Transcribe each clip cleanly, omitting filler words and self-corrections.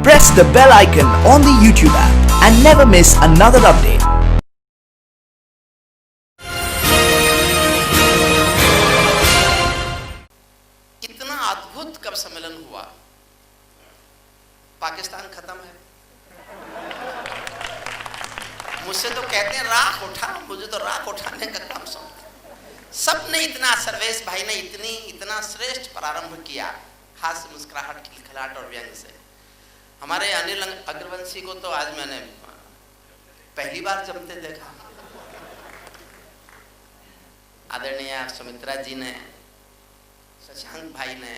Press the bell icon on the YouTube app and never miss another update. इतना अद्भुत कब सम्मेलन हुआ। पाकिस्तान खत्म है। मुझसे तो कहते हैं राख उठा, मुझे तो राख उठाने का काम समझते। सबने इतना, सर्वेश भाई ने इतना श्रेष्ठ प्रारंभ किया, हास्य, मुस्कुराहट, खिलखिलाहट और व्यंग से। हमारे अनिल अग्रवंशी को तो आज मैंने पहली बार जमते देखा। आदरणीय सुमित्रा जी ने, शशांक भाई ने,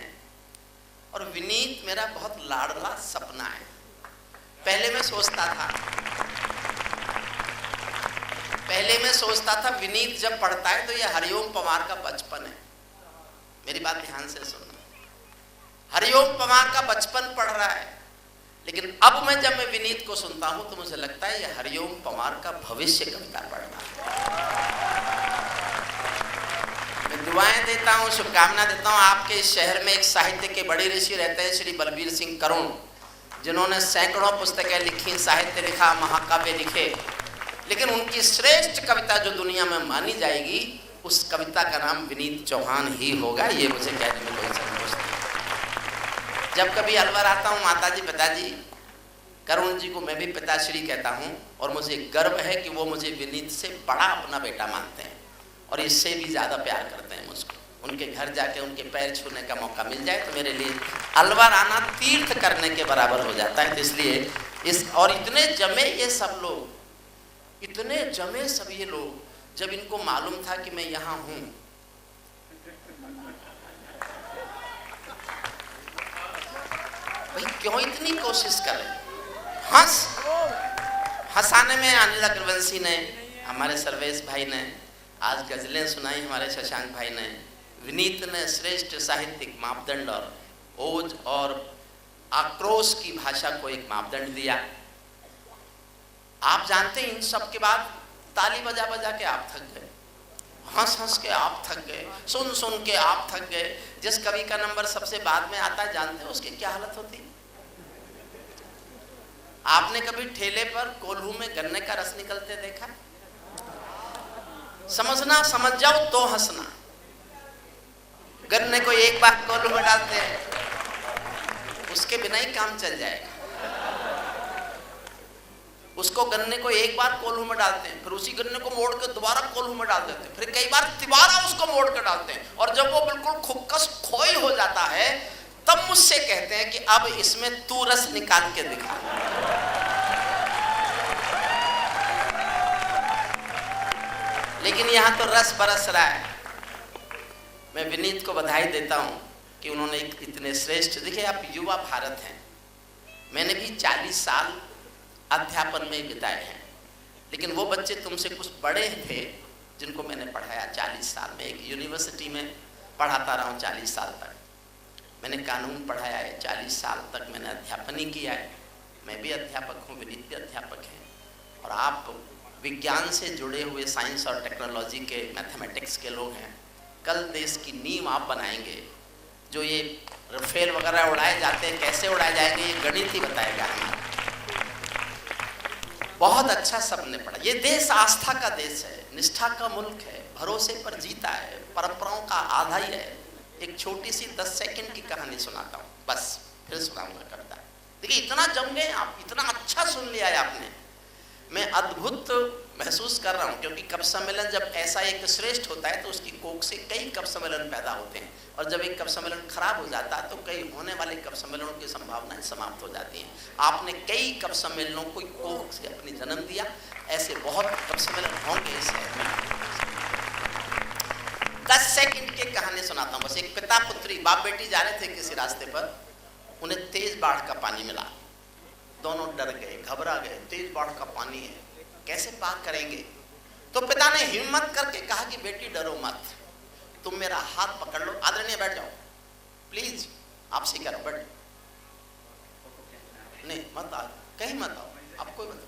और विनीत मेरा बहुत लाडला सपना है। पहले मैं सोचता था विनीत जब पढ़ता है तो यह हरिओम पवार का बचपन है। मेरी बात ध्यान से सुनना, हरिओम पवार का बचपन पढ़ रहा है। लेकिन अब जब मैं विनीत को सुनता हूं तो मुझे लगता है यह हरिओम पवार का भविष्य कविता पढ़ रहा है। मैं दुआएं देता हूं, शुभकामना देता हूं। आपके इस शहर में एक साहित्य के बड़े ऋषि रहते हैं, श्री बलबीर सिंह करुण, जिन्होंने सैकड़ों पुस्तकें लिखी, साहित्य लिखा, महाकाव्य लिखे। लेकिन उनकी श्रेष्ठ कविता जो दुनिया में मानी जाएगी, उस कविता का नाम विनीत चौहान ही होगा। ये मुझे कहने में कोई संकोच नहीं। जब कभी अलवर आता हूँ, माताजी, पिताजी, करुण जी को मैं भी पिताश्री कहता हूँ, और मुझे गर्व है कि वो मुझे विनीत से बड़ा अपना बेटा मानते हैं और इससे भी ज़्यादा प्यार करते हैं मुझको। उनके घर जाके उनके पैर छूने का मौका मिल जाए तो मेरे लिए अलवर आना तीर्थ करने के बराबर हो जाता है। तो इसलिए और इतने जमे ये सब लोग, इतने जमे सब ये लोग, जब इनको मालूम था कि मैं यहाँ हूँ, भाई क्यों इतनी कोशिश करें। हंसाने में अनिल अग्रवंशी ने, हमारे सर्वेश भाई ने आज गजलें सुनाई, हमारे शशांक भाई ने, विनीत ने श्रेष्ठ साहित्यिक मापदंड और ओज और आक्रोश की भाषा को एक मापदंड दिया। आप जानते हैं, इन सब के बाद ताली बजा बजा के आप थक गए, हंस हंस के आप थक गए, सुन सुन के आप थक गए। जिस कवि का नंबर सबसे बाद में आता है, जानते हैं उसकी क्या हालत होती है? आपने कभी ठेले पर कोल्हू में गन्ने का रस निकलते देखा? समझना, समझ जाओ तो हंसना। गन्ने को एक बार कोल्हू में डालते हैं, उसके बिना ही काम चल जाएगा। उसको गन्ने को एक बार कोल्हू में डालते हैं, फिर उसी गन्ने को मोड़ के दोबारा कोल्हू में डाल देते हैं, फिर कई बार तिबारा उसको मोड़ के डालते हैं, और जब वो बिल्कुल खुक्कस खोई हो जाता है, तब मुझसे कहते हैं कि अब इसमें तू रस निकाल के दिखा। लेकिन यहां तो रस बरस रहा है। मैं विनीत को बधाई देता हूं कि उन्होंने इतने श्रेष्ठ, देखिए आप युवा भारत हैं, मैंने भी 40 साल अध्यापन में बिताए हैं, लेकिन वो बच्चे तुमसे कुछ बड़े थे जिनको मैंने पढ़ाया 40 साल में। एक यूनिवर्सिटी में पढ़ाता रहा हूँ 40 साल तक। मैंने कानून पढ़ाया है, 40 साल तक मैंने अध्यापन ही किया है। मैं भी अध्यापक हूँ, विनीत भी अध्यापक हैं, और आप विज्ञान से जुड़े हुए, साइंस और टेक्नोलॉजी के, मैथमेटिक्स के लोग हैं। कल देश की नींव आप बनाएंगे। जो ये रफेल वगैरह उड़ाए जाते हैं, कैसे उड़ाए जाएंगे, ये गणित ही बताएगा हमारा। बहुत अच्छा सबने पढ़ा। ये देश आस्था का देश है, निष्ठा का मुल्क है, भरोसे पर जीता है, परंपराओं का आधार है। एक छोटी सी 10 सेकंड की कहानी सुनाता हूँ, बस, फिर सुनाऊंगा कविता। देखिए इतना जम गए आप, इतना अच्छा सुन लिया है आपने। मैं अद्भुत महसूस कर रहा हूँ, क्योंकि कवि सम्मेलन जब ऐसा एक श्रेष्ठ होता है तो उसकी कोख से कई कवि सम्मेलन पैदा होते हैं, और जब एक कवि सम्मेलन खराब हो जाता है तो कई होने वाले कवि सम्मेलनों की संभावनाएं समाप्त हो जाती हैं। आपने कई कवि सम्मेलनों को कोख से अपनी जन्म दिया, ऐसे बहुत कवि सम्मेलन होंगे इस शहर में। 10 सेकंड की कहानी सुनाता हूँ बस। एक पिता पुत्री, बाप बेटी जा रहे थे किसी रास्ते पर, उन्हें तेज बाढ़ का पानी मिला। दोनों डर गए, घबरा गए, तेज बाढ़ का पानी है, कैसे पार करेंगे? तो पिता ने हिम्मत करके कहा कि बेटी डरो मत, तुम मेरा हाथ पकड़ लो। आदरणीय बैठ जाओ प्लीज, आपसे करो, बैठ। नहीं मत आओ, कहीं मत आओ, आप कोई मत।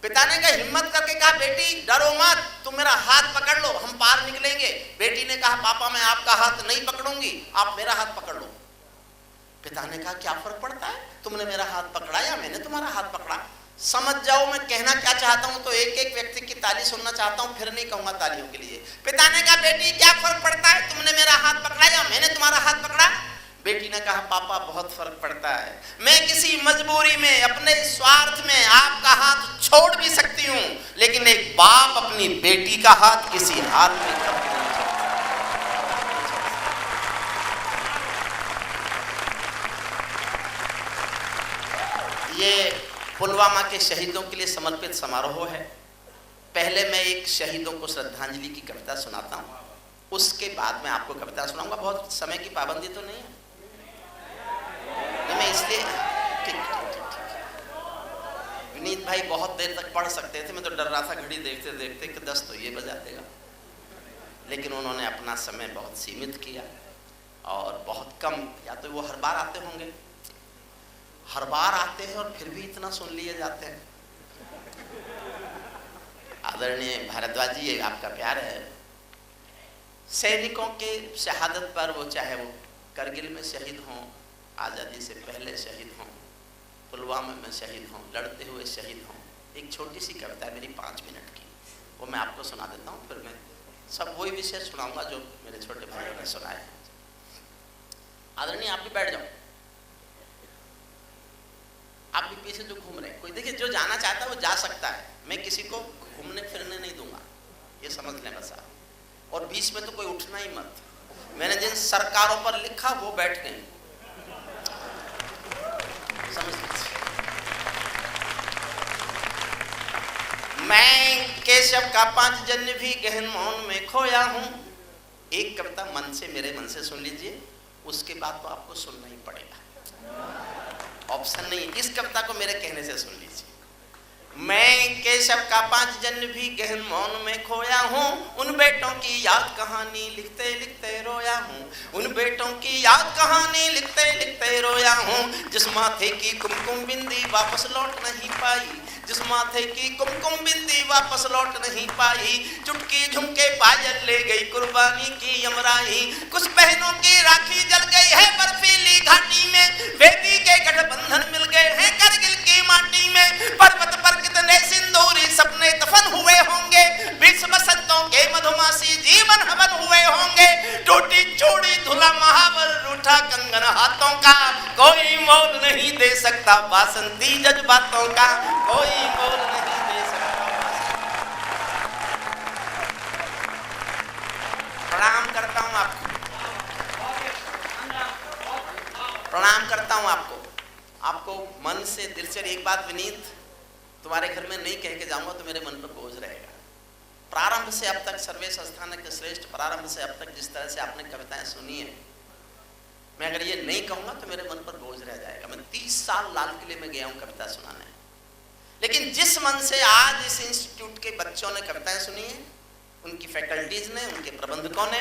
पिता ने कहा, हिम्मत करके कहा, बेटी डरो मत, तुम मेरा हाथ पकड़ लो, हम पार निकलेंगे। बेटी ने कहा, पापा मैं आपका हाथ नहीं पकड़ूंगी, आप मेरा हाथ पकड़ लो। पिता ने कहा क्या फर्क पड़ता है, तुमने मेरा हाथ पकड़ा या मैंने तुम्हारा हाथ पकड़ा। समझ जाओ मैं कहना क्या चाहता हूं, तो एक एक व्यक्ति की ताली सुनना चाहता हूं, फिर नहीं कहूंगा तालियों के लिए। पिता ने कहा बेटी क्या फर्क पड़ता है, तुमने मेरा हाथ पकड़ा या मैंने तुम्हारा हाथ पकड़ा। बेटी ने कहा पापा बहुत फर्क पड़ता है, मैं किसी मजबूरी में अपने स्वार्थ में आपका हाथ छोड़ भी सकती हूँ, लेकिन एक बाप अपनी बेटी का हाथ किसी हाल में कभी नहीं छोड़ता। ये पुलवामा के शहीदों के लिए समर्पित समारोह है। पहले मैं एक शहीदों को श्रद्धांजलि की कविता सुनाता हूँ, उसके बाद मैं आपको कविता सुनाऊंगा। बहुत समय की पाबंदी तो नहीं है, मैं इसलिए ठीक। विनीत भाई बहुत देर तक पढ़ सकते थे, मैं तो डर रहा था घड़ी देखते देखते कि 10 तो ये बजा देगा, लेकिन उन्होंने अपना समय बहुत सीमित किया और बहुत कम, या तो वो हर बार आते होंगे, हर बार आते हैं और फिर भी इतना सुन लिए जाते हैं। आदरणीय भारद्वाज जी, आपका प्यार है। सैनिकों के शहादत पर, वो चाहे वो करगिल में शहीद हों, आज़ादी से पहले शहीद हों, पुलवामा में शहीद हों, लड़ते हुए शहीद हों, एक छोटी सी कविता है मेरी 5 मिनट की, वो मैं आपको सुना देता हूँ। फिर मैं सब वही विषय सुनाऊंगा जो मेरे छोटे भाइयों ने सुनाया है। आदरणीय आप भी बैठ जाओ, आप भी पीछे जो घूम रहे हैं, कोई देखिए जो जाना चाहता है वो जा सकता है, मैं किसी को घूमने फिरने नहीं दूंगा, ये समझ लें बस आप। और बीच में तो कोई उठना ही मत। मैंने जिन सरकारों पर लिखा वो बैठ गए, समझ लीजिए। मैं केशव का 5 जन्म भी गहन मौन में खोया हूं। एक कविता मन से, मेरे मन से सुन लीजिए, उसके बाद तो आपको सुनना ही पड़ेगा, ऑप्शन नहीं। इस कविता को मेरे कहने से सुन लीजिए। मैं केशव का 5 जन्म भी गहन मौन में खोया हूँ, उन बेटों की याद कहानी लिखते लिखते रोया हूँ, उन बेटों की याद कहानी लिखते लिखते रोया हूँ, जिस माथे की कुमकुम बिंदी वापस लौट नहीं पाई, जिस माथे की कुमकुम बिंदी वापस लौट नहीं पाई, चुटकी झुमके पायल ले गई कुर्बानी की यमराई, कुछ बहनों की राखी जल गई है बर्फीली घाटी में, बेटी के गठबंधन मिल गए हैं करगिल की माटी में, पर्वत पर कितने सिंदूरी सपने दफन हुए होंगे, 20 बसंतों के मधुमासी जीवन हवन हुए होंगे, टूटी चूड़ी धुला महावर रूठा कंगन हाथों का, कोई मोल नहीं दे सकता बासंती जज्बातों का, कोई मोल नहीं दे सकता बासंती। प्रणाम करता हूं आपको, प्रणाम करता हूं आपको मन से, दिल से। एक बात विनीत, तुम्हारे घर में नहीं कह के जाऊंगा तो मेरे मन पर बोझ रहेगा। प्रारंभ से अब तक सर्वे संस्थान के श्रेष्ठ, प्रारंभ से अब तक जिस तरह से आपने कविताएं सुनी है, मैं अगर ये नहीं कहूंगा तो मेरे मन पर बोझ रह जाएगा। मैं 30 साल लाल किले में गया हूं कविता सुनाने, लेकिन जिस मन से आज इस इंस्टीट्यूट के बच्चों ने कविताएं सुनी है, उनकी फैकल्टीज ने, उनके प्रबंधकों ने,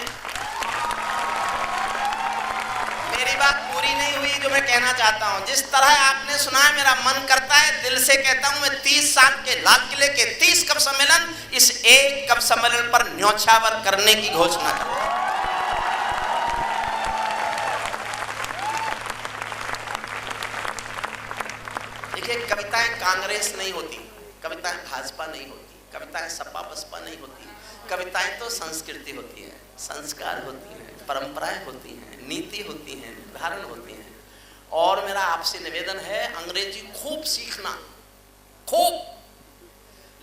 मेरी बात पूरी नहीं हुई जो मैं कहना चाहता हूं। जिस तरह आपने सुना है, मेरा मन करता है, दिल से कहता हूं, मैं 30 साल के लाल किले के 30 कवि सम्मेलन, इस एक कवि सम्मेलन पर न्योछावर करने की घोषणा करता हूं। देखिए, कविताएं कांग्रेस नहीं होती, कविताएं भाजपा नहीं होती, कविताएं सपा बसपा नहीं होती, कविताएं तो संस्कृति होती है, संस्कार होती हैं, परंपराएं होती हैं, नीति होती हैं, निर्धारण होती हैं। और मेरा आपसे निवेदन है, अंग्रेजी खूब सीखना, खूब,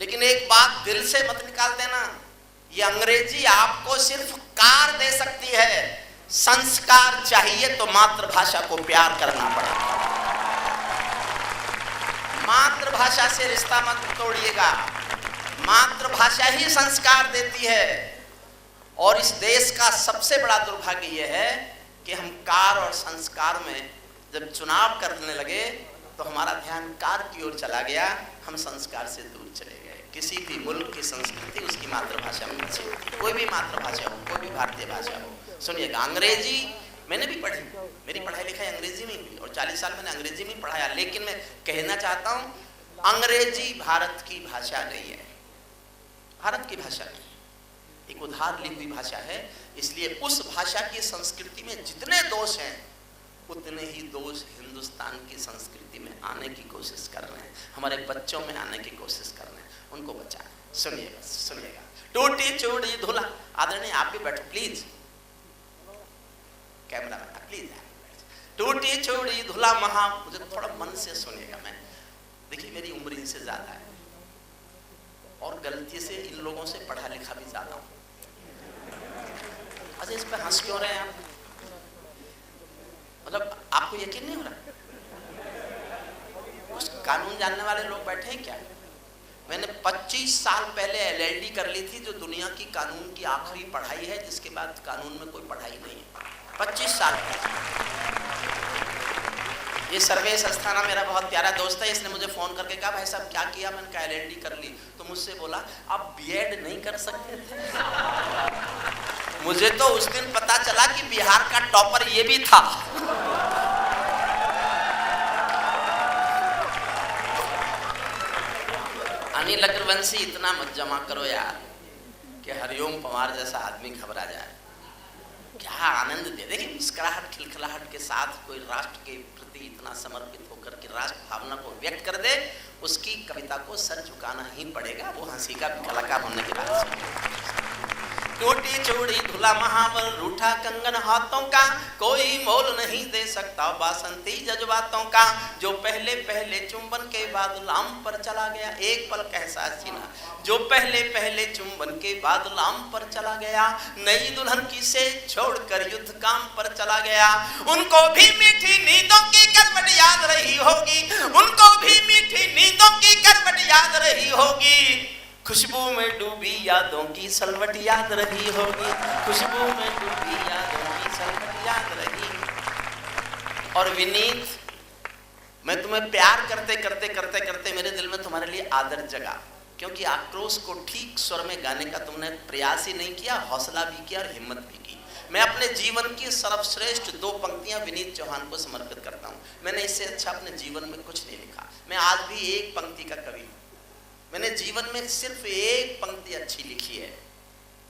लेकिन एक बात दिल से मत निकाल देना, ये अंग्रेजी आपको सिर्फ कार दे सकती है, संस्कार चाहिए तो मातृभाषा को प्यार करना पड़ेगा। मातृभाषा से रिश्ता मत तोड़िएगा, मातृभाषा ही संस्कार देती है। और इस देश का सबसे बड़ा दुर्भाग्य यह है कि हम कार और संस्कार में जब चुनाव करने लगे तो हमारा ध्यान कार की ओर चला गया, हम संस्कार से दूर चले गए। किसी भी मुल्क की संस्कृति उसकी मातृभाषा में अच्छी होती है, कोई भी मातृभाषा हो, कोई भी भारतीय भाषा हो। सुनिएगा, अंग्रेजी मैंने भी पढ़ी, मेरी पढ़ाई लिखाई अंग्रेजी में हुई और 40 साल मैंने अंग्रेजी में पढ़ाया, लेकिन मैं कहना चाहता हूँ, अंग्रेजी भारत की भाषा नहीं है, भारत की भाषा नहीं, एक उधार ली हुई भाषा है। इसलिए उस भाषा की संस्कृति में जितने दोष हैं उतने ही दोष हिंदुस्तान की संस्कृति में आने की कोशिश कर रहे हैं, हमारे बच्चों में आने की कोशिश कर रहे हैं। उनको बचाएं। सुनिएगा, सुनिएगा। टूटी चूड़ी धुला, आदरणीय आप भी बैठो प्लीज, कैमरा मैन प्लीज। टूटी चूड़ी धुला महा, मुझे थोड़ा मन से सुनिएगा। मैं देखिए मेरी उम्र इनसे ज्यादा है और गलती से इन लोगों से पढ़ा लिखा भी ज्यादा हूं। अच्छा इस पे हंस क्यों रहे हैं आप? मतलब आपको यकीन नहीं हो रहा? कुछ कानून जानने वाले लोग बैठे हैं क्या? मैंने 25 साल पहले LLD कर ली थी, जो दुनिया की कानून की आखिरी पढ़ाई है, जिसके बाद कानून में कोई पढ़ाई नहीं है। 25 साल पहले। ये सर्वेश अस्थाना मेरा बहुत प्यारा दोस्त है, इसने मुझे फोन करके कहा भाई साहब क्या किया? मैंने कहा LLD कर ली। तो मुझसे बोला आप B.Ed नहीं कर सकते थे? मुझे तो उस दिन पता चला कि बिहार का टॉपर ये भी था। अनिल अग्रवंशी इतना मत जमा करो यार कि हरिओम पवार जैसा आदमी घबरा जाए। क्या आनंद दे, देखिए मुस्कुराहट खिलखिलाहट के साथ कोई राष्ट्र के प्रति इतना समर्पित होकर के राष्ट्र भावना को व्यक्त कर दे, उसकी कविता को सर झुकाना ही पड़ेगा, वो हंसी का कलाकार होने के बाद। टूटी चूड़ी धुला महावर, रूठा कंगन हाथों का, कोई मोल नहीं दे सकता बासंती जज्बातों का। जो पहले पहले चुंबन के बाद लाम पर चला गया, एक पल कैसा सीना, जो पहले पहले चुंबन के बाद लाम पर चला गया, नई दुल्हन की से छोड़कर युद्ध काम पर चला गया। उनको भी मीठी नींदों की करवट याद रही होगी, उनको भी मीठी नींदों की करवट याद रही होगी। खुशबू में डूबी यादों की सलवट याद रही होगी, खुशबू में डूबी यादों की सलवट याद रही। और विनीत, मैं तुम्हें प्यार करते करते करते करते मेरे दिल में तुम्हारे लिए आदर जगा, क्योंकि आक्रोश को ठीक स्वर में गाने का तुमने प्रयास ही नहीं किया, हौसला भी किया और हिम्मत भी की। मैं अपने जीवन की सर्वश्रेष्ठ 2 पंक्तियां विनीत चौहान को समर्पित करता हूं। मैंने इससे अच्छा अपने जीवन में कुछ नहीं लिखा। मैं आज भी एक पंक्ति का कवि हूं। मैंने जीवन में सिर्फ एक पंक्ति अच्छी लिखी है,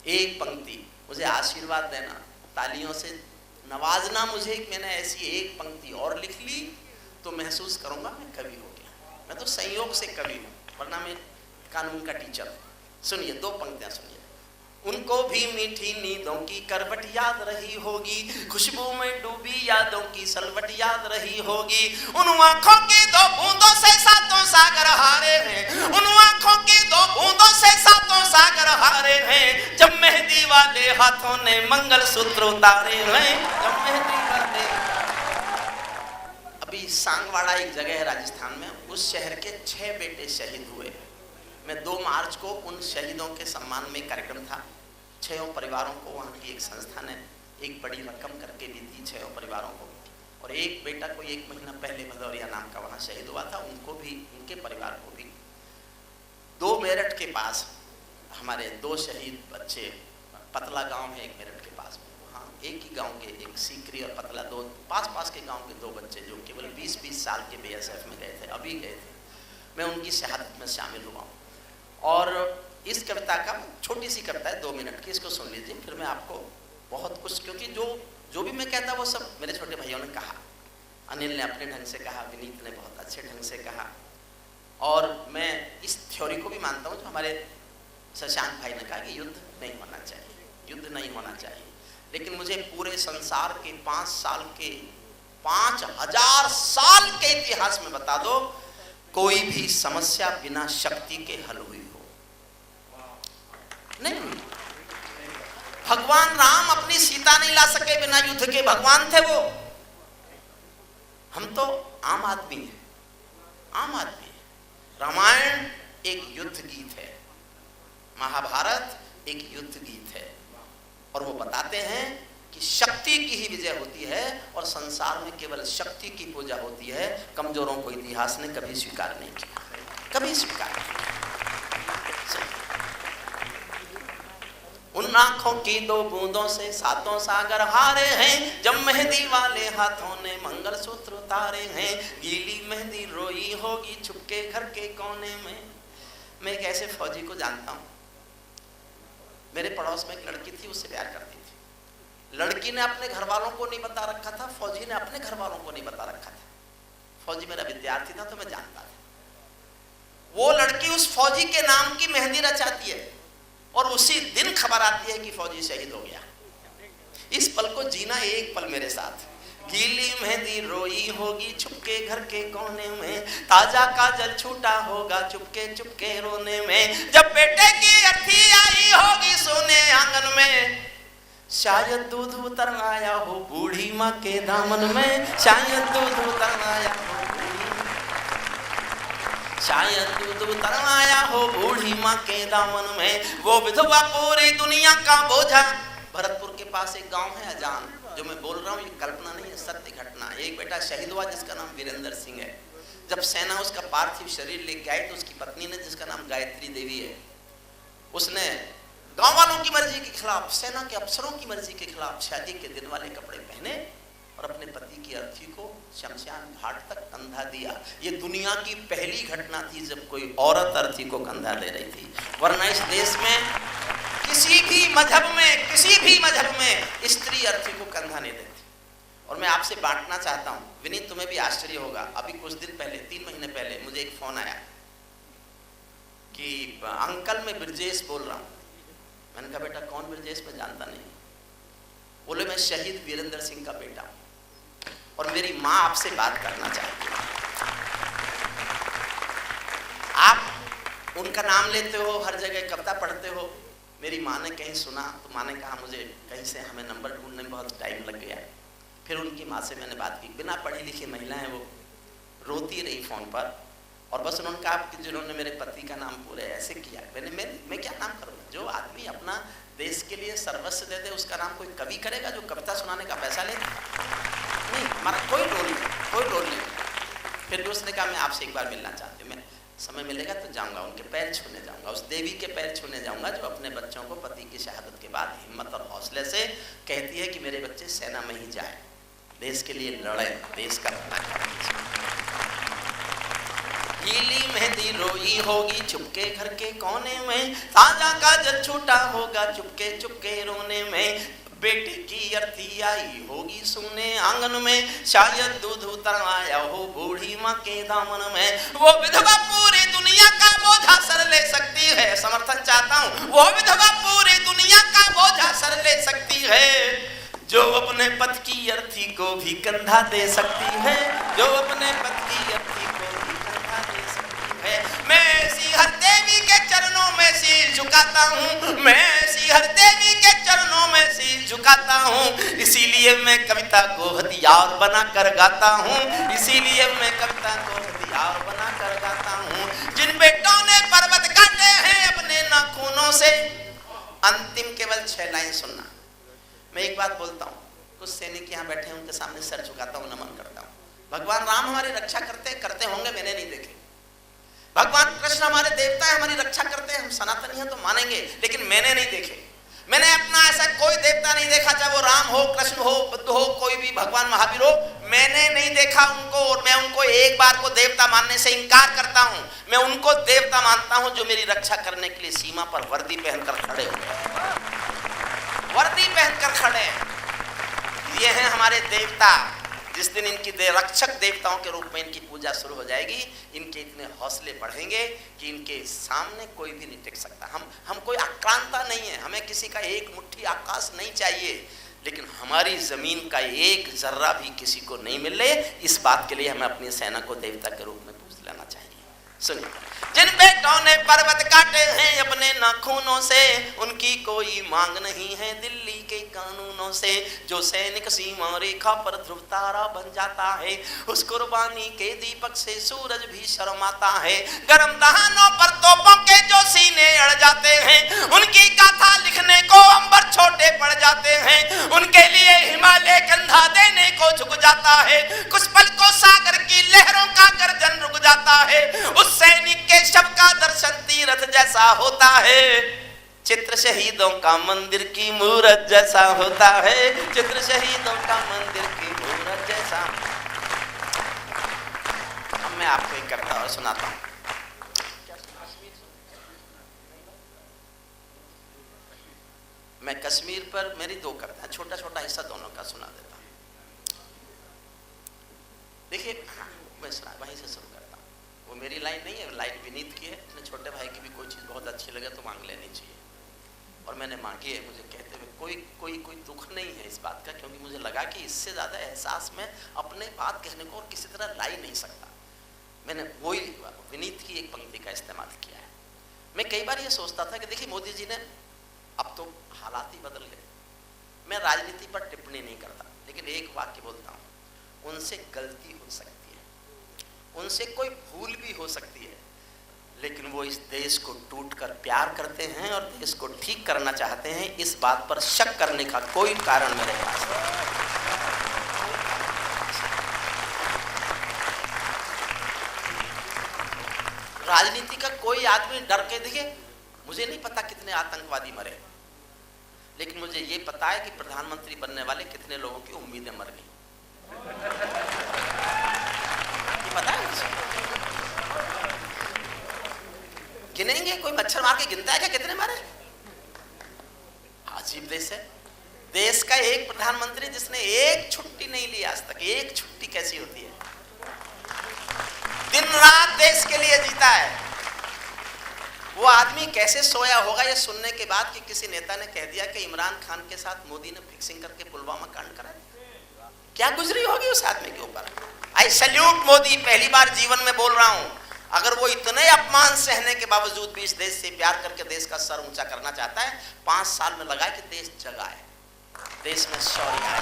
एक पंक्ति। मुझे आशीर्वाद देना, तालियों से नवाजना मुझे, मैंने ऐसी एक पंक्ति और लिख ली तो महसूस करूंगा मैं कवि हो गया। मैं तो संयोग से कवि हूं, वरना मैं कानून का टीचर हूं। सुनिए 2 पंक्तियां सुनिए। उनको भी मीठी नींदों की करवट याद रही होगी, खुशबू में डूबी यादों की सलवट याद रही होगी। उन आंखों की 2 बूंदों से 7 सागर हारे हैं, उन आंखों की 2 बूंदों से 7 सागर हारे हैं। जब मेहंदी वाले हाथों ने मंगल सूत्र उतारे हैं, जब मेहंदी वाले। अभी सांगवाड़ा एक जगह है राजस्थान में, उस शहर के 6 बेटे शहीद हुए। मैं 2 मार्च को उन शहीदों के सम्मान में कार्यक्रम था। 6 परिवारों को, वहाँ की एक संस्था ने एक बड़ी रकम करके भी दी 6 परिवारों को, और एक बेटा को 1 महीना पहले भदौरिया नाम का वहाँ शहीद हुआ था, उनको भी, उनके परिवार को भी। 2 मेरठ के पास हमारे 2 शहीद बच्चे, पतला गांव है एक मेरठ के पास, वहाँ एक ही गांव के, एक सीकरी और पतला, 2 पास के गांव के 2 बच्चे जो केवल 20-20 साल के BSF में गए थे, अभी गए थे। मैं उनकी शहादत में शामिल हुआ हूँ। और इस कविता का, छोटी सी कविता है 2 मिनट की, इसको सुन लीजिए, फिर मैं आपको बहुत कुछ, क्योंकि जो भी मैं कहता वो सब मेरे छोटे भाइयों ने कहा। अनिल ने अपने ढंग से कहा, विनीत ने बहुत अच्छे ढंग से कहा, और मैं इस थ्योरी को भी मानता हूँ जो हमारे शशांक भाई ने कहा कि युद्ध नहीं होना चाहिए, युद्ध नहीं होना चाहिए। लेकिन मुझे पूरे संसार के 5000 साल के इतिहास में बता दो कोई भी समस्या बिना शक्ति के हल हुई हो? नहीं हुई। भगवान राम अपनी सीता नहीं ला सके बिना युद्ध के, भगवान थे वो। हम तो आम आदमी हैं, आम आदमी है। रामायण एक युद्ध गीत है, महाभारत एक युद्ध गीत है, और वो बताते हैं कि शक्ति की ही विजय होती है और संसार में केवल शक्ति की पूजा होती है। कमजोरों को इतिहास ने कभी स्वीकार नहीं किया, कभी स्वीकार नहीं किया। उन आंखों की 2 बूंदों से 7 सागर हारे हैं, जब मेहंदी वाले हाथों ने मंगलसूत्र उतारे हैं। गीली मेहंदी रोई होगी छुपके घर के कोने में। मैं एक ऐसे फौजी को जानता हूं, मेरे पड़ोस में एक लड़की थी, उससे प्यार करती थी। लड़की ने अपने घर वालों को नहीं बता रखा था, फौजी ने अपने घर वालों को नहीं बता रखा था। फौजी मेरा विद्यार्थी था तो मैं जानता था। वो लड़की उस फौजी के नाम की मेहंदी रचाती है और उसी दिन खबर आती है कि फौजी शहीद हो गया। इस पल को जीना एक पल मेरे साथ। गीली मेहंदी रोई होगी छुपके घर के कोने में, ताजा काजल छूटा होगा चुपके चुपके रोने में, जब बेटे की अर्थी आई होगी सोने आंगन में, शायद दूध उतर आया हो बूढ़ी माँ के दामन में, शायद दूध उतर आया हो, शायद दूध उतर आया हो बूढ़ी माँ के दामन में, वो विधवा पूरी दुनिया का बोझा। भरतपुर के पास एक गांव है अजान, जो मैं बोल रहा हूँ ये कल्पना नहीं है, सत्य घटना। एक बेटा शहीद हुआ जिसका नाम वीरेंद्र सिंह है। जब सेना उसका पार्थिव शरीर लेके आई तो उसकी पत्नी ने, जिसका नाम गायत्री देवी है, उसने गांव वालों की मर्जी के खिलाफ, सेना के अफसरों की मर्जी के खिलाफ शादी के दिन वाले कपड़े पहने और अपने पति की अर्थी को शमशान घाट तक कंधा दिया। ये दुनिया की पहली घटना थी जब कोई औरत अर्थी को कंधा दे रही थी, वरना इस देश में किसी भी मजहब में स्त्री अर्थी को कंधा नहीं देती। और मैं आपसे बांटना चाहता हूँ, विनीत तुम्हें भी आश्चर्य होगा, अभी कुछ दिन पहले 3 महीने पहले मुझे एक फोन आया कि अंकल मैं ब्रजेश बोल रहा हूँ। मैंने कहा बेटा कौन ब्रजेश, मैं जानता नहीं। बोले मैं शहीद वीरेंद्र सिंह का बेटा हूँ और मेरी माँ आपसे बात करना चाहती है। आप उनका नाम लेते हो, हर जगह कविता पढ़ते हो। मेरी माँ ने कहीं सुना तो माँ ने कहा मुझे कहीं से, हमें नंबर ढूंढने में बहुत टाइम लग गया। फिर उनकी माँ से मैंने बात की, बिना पढ़ी लिखी महिला है वो, रोती रही फ़ोन पर और बस उन्होंने कहा कि जिन्होंने मेरे पति का नाम पूरे ऐसे किया। मैं क्या नाम करूँ? जो आदमी अपना देश के लिए सर्वस्व दे दे उसका नाम कोई कवि करेगा जो कविता सुनाने का पैसा ले? नहीं, हमारा कोई रोल नहीं। फिर भी उसने कहा मैं आपसे एक बार मिलना चाहती हूँ, मैं समय मिलेगा तो जाऊंगा, उनके पैर छूने जाऊंगा, उस देवी के पैर छूने जाऊंगा जो अपने बच्चों को पति की शहादत के बाद हिम्मत और हौसले से कहती है कि मेरे बच्चे सेना में ही जाए, देश के लिए लड़े, देश का भला करें। गीली मेहंदी रोई होगी चुपके घर के कोने में, ताजा काजल छूटा होगा चुपके चुपके रोने में, बेटे की अर्थी आई होगी सोने आंगन में, शायद दूध उतर आया हो बूढ़ी माँ के दामन में, वो विधवा पूरी दुनिया का बोझा सर ले सकती है। समर्थन चाहता हूँ, वो विधवा पूरी दुनिया का बोझा सर ले सकती है, जो अपने पति की अर्थी को भी कंधा दे सकती है, जो अपने पति की अर्थी को भी कंधा दे सकती है। मैं श्रीहर देवी के चरणों में सिर झुकाता हूँ, मैं श्रीहर देवी के चरणों में सिर झुकाता हूँ, इसीलिए मैं कविता को हथियार बना कर गाता हूँ, इसीलिए मैं कविता को हथियार बना कर गाता हूँ। जिन बेटों ने पर्वत काटे हैं अपने नाखूनों से, अंतिम केवल 6 लाइन सुनना। मैं एक बात बोलता हूँ, कुछ सैनिक यहाँ बैठे हैं उनके सामने सर झुकाता हूँ, नमन करता हूँ। भगवान राम हमारी रक्षा करते होंगे, मैंने नहीं देखे। भगवान कृष्ण हमारे देवता है, हमारी रक्षा करते हैं, हम सनातनी हैं तो मानेंगे, लेकिन मैंने नहीं देखे। मैंने अपना ऐसा कोई देवता नहीं देखा, चाहे वो राम हो, कृष्ण हो, बुद्ध हो, कोई भी भगवान महावीर हो, मैंने नहीं देखा उनको। और मैं उनको एक बार को देवता मानने से इनकार करता हूँ। मैं उनको देवता मानता हूँ जो मेरी रक्षा करने के लिए सीमा पर वर्दी पहनकर खड़े हो, वर्दी पहनकर खड़े हैं। ये हैं हमारे देवता। जिस दिन इनकी रक्षक देवताओं के रूप में इनकी पूजा शुरू हो जाएगी, इनके इतने हौसले बढ़ेंगे कि इनके सामने कोई भी नहीं टिक सकता। हम कोई आक्रांता नहीं है, हमें किसी का एक मुट्ठी आकाश नहीं चाहिए, लेकिन हमारी जमीन का एक जर्रा भी किसी को नहीं मिले, इस बात के लिए हमें अपनी सेना को देवता के रूप में पूज लेना चाहिए। सुनिए, जिन बेटों ने पर्वत काटे हैं अपने नाखूनों से, उनकी कोई मांग नहीं है दिल्ली के कानूनों से। जो सैनिक सीमा रेखा पर ध्रुव तारा बन जाता है, उस कुर्बानी के दीपक से सूरज भी शर्माता है। गरम दहानों पर तोपों के जो सीने अड़ जाते हैं, उनकी गाथा लिखने को अंबर छोटे पड़ जाते हैं। उनके लिए हिमालय कंधा देने को झुक जाता है, कुछ पल को सागर की लहरों का गर्जन रुक जाता है। उस सैनिक के शव का दर्शन तीर्थ जैसा होता है, चित्र शहीदों का मंदिर की मूरत जैसा होता है, चित्र शहीदों का मंदिर की मूरत जैसा। अब मैं आपको एक कविता और सुनाता हूँ। मैं कश्मीर पर मेरी दो कविताएं, छोटा छोटा हिस्सा दोनों का सुना देता हूँ। देखिए, मैं वहीं से शुरू करता हूँ। वो मेरी लाइन नहीं है, लाइन विनीत की है। अपने छोटे भाई की भी कोई चीज़ बहुत अच्छी लगे तो मांग लेनी चाहिए, और मैंने मांगी है। मुझे कहते हुए कोई दुख नहीं है इस बात का, क्योंकि मुझे लगा कि इससे ज़्यादा एहसास में अपने बात कहने को और किसी तरह ला ही नहीं सकता। मैंने वही विनीत की एक पंक्ति का इस्तेमाल किया है। मैं कई बार ये सोचता था कि देखिए मोदी जी ने, अब तो हालात ही बदल गए। मैं राजनीति पर टिप्पणी नहीं करता, लेकिन एक वाक्य बोलता हूँ, उनसे गलती हो सकती है, उनसे कोई भूल भी हो सकती है, लेकिन वो इस देश को टूटकर प्यार करते हैं और देश को ठीक करना चाहते हैं। इस बात पर शक करने का कोई कारण मेरे पास नहीं। राजनीति का कोई आदमी डर के, देखिए मुझे नहीं पता कितने आतंकवादी मरे, लेकिन मुझे ये पता है कि प्रधानमंत्री बनने वाले कितने लोगों की उम्मीदें मर गई। ये पता है मुझे? गिनेंगे? कोई मच्छर मार के गिनता है क्या कितने मरे? अजीब देश है। देश का एक प्रधानमंत्री जिसने एक छुट्टी नहीं ली आज तक। एक छुट्टी कैसी होती है? दिन रात देश के लिए जीता है। वो आदमी कैसे सोया होगा ये सुनने के बाद कि किसी नेता ने कह दिया कि इमरान खान के साथ मोदी ने फिक्सिंग करके पुलवामा कांड करा। क्या गुजरी होगी उस आदमी के ऊपर? आई सैल्यूट मोदी, पहली बार जीवन में बोल रहा हूं। अगर वो इतने अपमान सहने के बावजूद भी इस देश से प्यार करके देश का सर ऊंचा करना चाहता है, 5 साल में लगा कि देश जगा है, देश में शौर्य आया।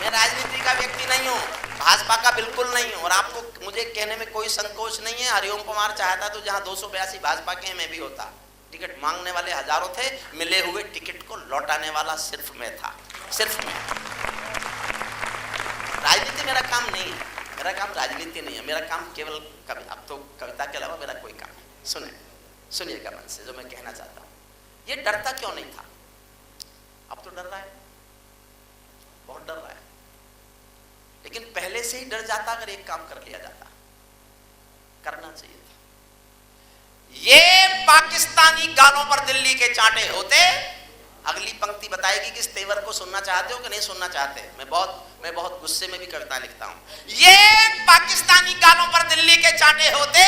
मैं राजनीति का व्यक्ति नहीं हूं, भाजपा का बिल्कुल नहीं हूं, और आपको मुझे कहने में कोई संकोच नहीं है। हरिओम कुमार चाहता तो जहां 282 भाजपा के हैं मैं भी होता। टिकट मांगने वाले हजारों थे, मिले हुए टिकट को लौटाने वाला सिर्फ मैं था, सिर्फ मैं। राजनीति मेरा काम नहीं है, मेरा काम राजनीति नहीं है, मेरा काम केवल कविता। अब तो कविता के अलावा मेरा कोई काम नहीं। सुनिएगा मन से जो मैं कहना चाहता हूँ। ये डरता क्यों नहीं था? अब तो डर रहा है, बहुत डर रहा है, लेकिन पहले से ही डर जाता अगर एक काम कर लिया जाता। करना चाहिए था। ये पाकिस्तानी गालों पर दिल्ली के चांटे होते। अगली पंक्ति बताएगी कि इस तेवर को सुनना चाहते हो कि नहीं सुनना चाहते। मैं बहुत गुस्से में भी कविता लिखता हूं। ये पाकिस्तानी गालों पर दिल्ली के चांटे होते,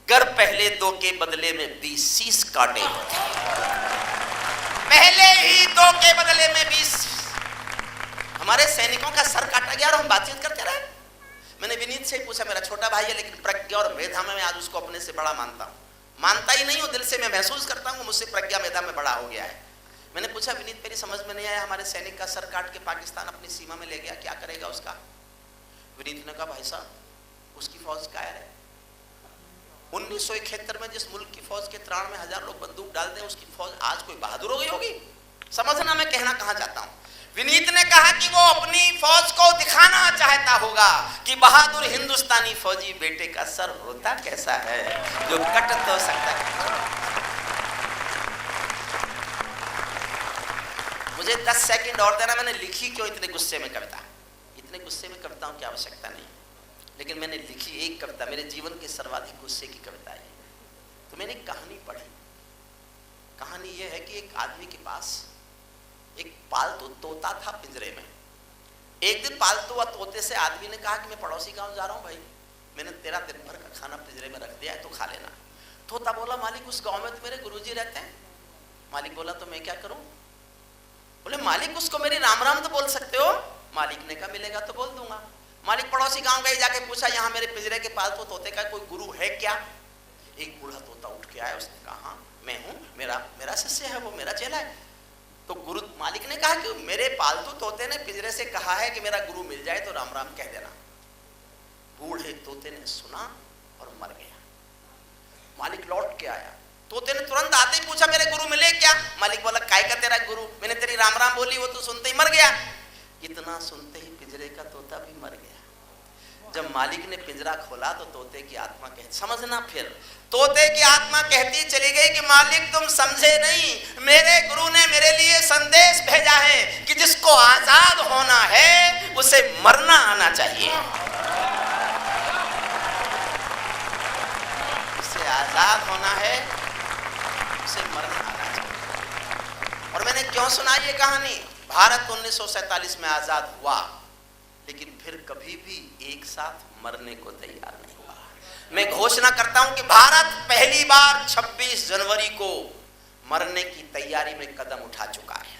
गर पहले 2 के बदले में 20 शीश काटे होते। पहले ही 2 के बदले में 20। हमारे सैनिकों का सर काटा गया और हम बातचीत करते रहे। मैंने विनीत से पूछा, मेरा छोटा भाई है, लेकिन प्रज्ञा और मेधा में मैं आज उसको अपने से बड़ा मानता हूं। मानता ही नहीं हूं, दिल से मैं महसूस करता हूं मुझसे प्रज्ञा मेधा में बड़ा हो गया है। मैंने पूछा, विनीत मेरी समझ में नहीं आया, हमारे सैनिक का सर काट के पाकिस्तान अपनी सीमा में ले गया, क्या करेगा उसका? विनीत ने कहा, भाई साहब उसकी फौज कायर है। 1971 में जिस मुल्क की फौज के त्राण में 1000 लोग बंदूक डाल दें, उसकी फौज आज कोई बहादुर हो गई होगी? समझना मैं कहना कहां चाहता हूं। विनीत ने कहा कि वो अपनी फौज को दिखाना चाहता होगा कि बहादुर हिंदुस्तानी फौजी बेटे का सर होता कैसा है, जो कट तो सकता है। मुझे 10 सेकंड और देना। मैंने लिखी क्यों इतने गुस्से में कविता? इतने गुस्से में कविताओं की आवश्यकता नहीं, लेकिन मैंने लिखी एक कविता, मेरे जीवन के सर्वाधिक गुस्से की कविता है। तो मैंने कहानी पढ़ी। कहानी यह है कि एक आदमी के पास एक पालतू तोता था पिंजरे में। एक दिन पालतू तोते से आदमी ने कहा कि मैं पड़ोसी गांव जा रहा हूं भाई, मैंने तेरा दिन भर का खाना पिंजरे में रख दिया है, तो खा लेना। तोता बोला, मालिक उस गांव में तो मेरे गुरुजी रहते हैं। मालिक बोला, तो मैं क्या करूं? बोले, मालिक उसको मेरी राम राम तो बोल सकते हो। मालिक ने कहा, मिलेगा तो बोल दूंगा। मालिक पड़ोसी गांव गए, जाके पूछा, यहाँ मेरे पिंजरे के पालतू तोते का कोई गुरु है क्या? एक बूढ़ा तोता उठ के आया, उसने कहा, हाँ मैं हूं, मेरा शिष्य है, वो मेरा चेला है। तो गुरु मालिक ने कहा कि मेरे पालतू तोते ने पिंजरे से कहा है कि मेरा गुरु मिल जाए तो राम राम कह देना। बूढ़े तोते ने सुना और मर गया। मालिक लौट के आया, तोते ने तुरंत आते ही पूछा, मेरे गुरु मिले क्या? मालिक बोला, काय का तेरा गुरु? मैंने तेरी राम राम बोली, वो तो सुनते ही मर गया। इतना सुनते ही पिंजरे का तोता भी मर गया। जब मालिक ने पिंजरा खोला तो तोते की आत्मा कहती, समझना फिर, तोते की आत्मा कहती चली गई कि मालिक तुम समझे नहीं, मेरे गुरु ने मेरे लिए संदेश भेजा है कि जिसको आजाद होना है उसे मरना आना चाहिए। उसे आजाद होना है उसे मरने आना चाहिए। और मैंने क्यों सुनाई ये कहानी? भारत 1947 में आजाद हुआ, लेकिन फिर कभी भी एक साथ मरने को तैयार नहीं हुआ। मैं घोषणा करता हूं कि भारत पहली बार 26 जनवरी को मरने की तैयारी में कदम उठा चुका है।